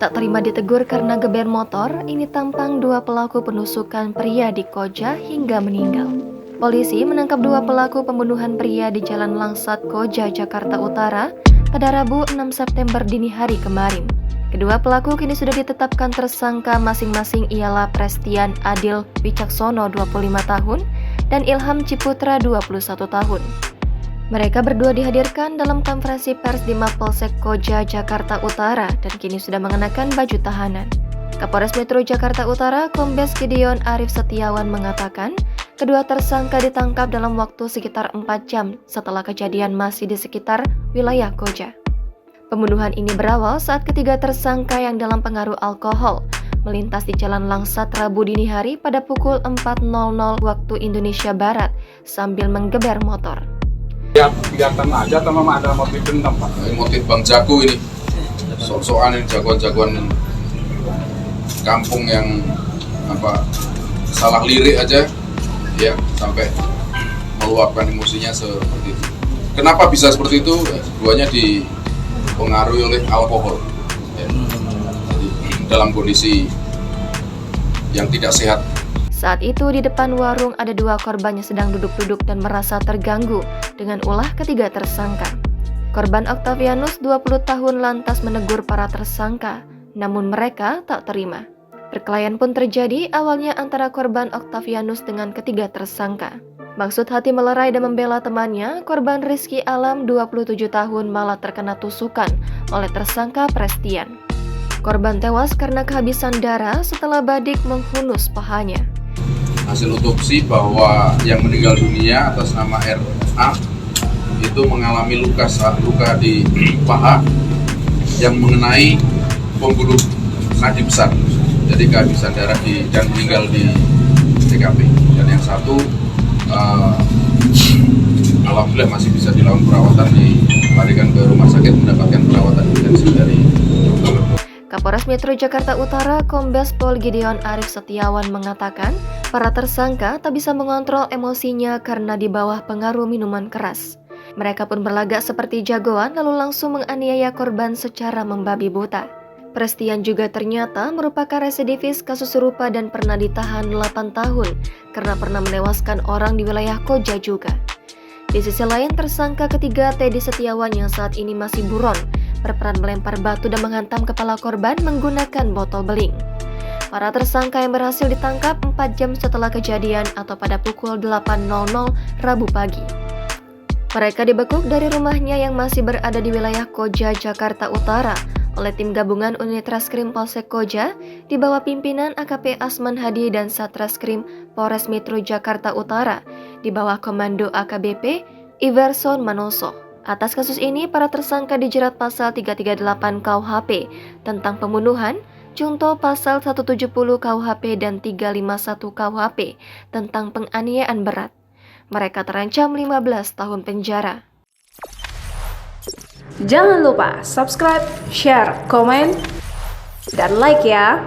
Tak terima ditegur karena geber motor, ini tampang dua pelaku penusukan pria di Koja hingga meninggal. Polisi menangkap dua pelaku pembunuhan pria di Jalan Langsat Koja, Jakarta Utara pada Rabu 6 September dini hari kemarin. Kedua pelaku kini sudah ditetapkan tersangka masing-masing ialah Prestian Adil Wicaksono 25 tahun dan Ilham Ciputra 21 tahun. Mereka berdua dihadirkan dalam konferensi pers di Mapolsek Koja, Jakarta Utara dan kini sudah mengenakan baju tahanan. Kapolres Metro Jakarta Utara, Kombes Gideon Arif Setiawan mengatakan, kedua tersangka ditangkap dalam waktu sekitar 4 jam setelah kejadian masih di sekitar wilayah Koja. Pembunuhan ini berawal saat ketiga tersangka yang dalam pengaruh alkohol melintas di Jalan Langsat Rabu dini hari pada pukul 4.00 waktu Indonesia Barat sambil menggeber motor. Ya, kelihatan aja teman ada motif dendam, Pak. Motif Bang Jago ini, sok-sokan ini jagoan-jagoan kampung yang salah lirik aja, ya sampai meluapkan emosinya seperti itu. Kenapa bisa seperti itu? Keduanya dipengaruhi oleh alkohol, ya. Jadi, dalam kondisi yang tidak sehat. Saat itu di depan warung ada dua korban yang sedang duduk-duduk dan merasa terganggu dengan ulah ketiga tersangka. Korban Octavianus 20 tahun lantas menegur para tersangka, namun mereka tak terima. Perkelahian pun terjadi awalnya antara korban Octavianus dengan ketiga tersangka. Maksud hati melerai dan membela temannya, korban Rizky Alam 27 tahun malah terkena tusukan oleh tersangka Prestian. Korban tewas karena kehabisan darah setelah badik menghunus pahanya. Hasil otopsi bahwa yang meninggal dunia atas nama RA itu mengalami luka di paha yang mengenai pembuluh nadi besar. Jadi kehabisan darah dan meninggal di TKP. Dan yang satu alhamdulillah masih bisa dilakukan perawatan, dilarikan ke rumah sakit mendapatkan perawatan intensif dari dokter. Kapolres Metro Jakarta Utara, Kombes Pol Gideon Arif Setiawan mengatakan, para tersangka tak bisa mengontrol emosinya karena di bawah pengaruh minuman keras. Mereka pun berlagak seperti jagoan lalu langsung menganiaya korban secara membabi buta. Prestian juga ternyata merupakan residivis kasus serupa dan pernah ditahan 8 tahun karena pernah menewaskan orang di wilayah Koja juga. Di sisi lain, tersangka ketiga Teddy Setiawan yang saat ini masih buron berperan melempar batu dan menghantam kepala korban menggunakan botol beling. Para tersangka yang berhasil ditangkap 4 jam setelah kejadian atau pada pukul 8.00 Rabu pagi. Mereka dibekuk dari rumahnya yang masih berada di wilayah Koja, Jakarta Utara oleh tim gabungan unit Reskrim Polsek Koja di bawah pimpinan AKP Asman Hadi dan Satreskrim Polres Metro Jakarta Utara di bawah komando AKBP Iverson Manoso. Atas kasus ini, para tersangka dijerat pasal 338 KUHP tentang pembunuhan, junto pasal 170 KUHP dan 351 KUHP tentang penganiayaan berat. Mereka terancam 15 tahun penjara. Jangan lupa subscribe, share, komen, dan like ya!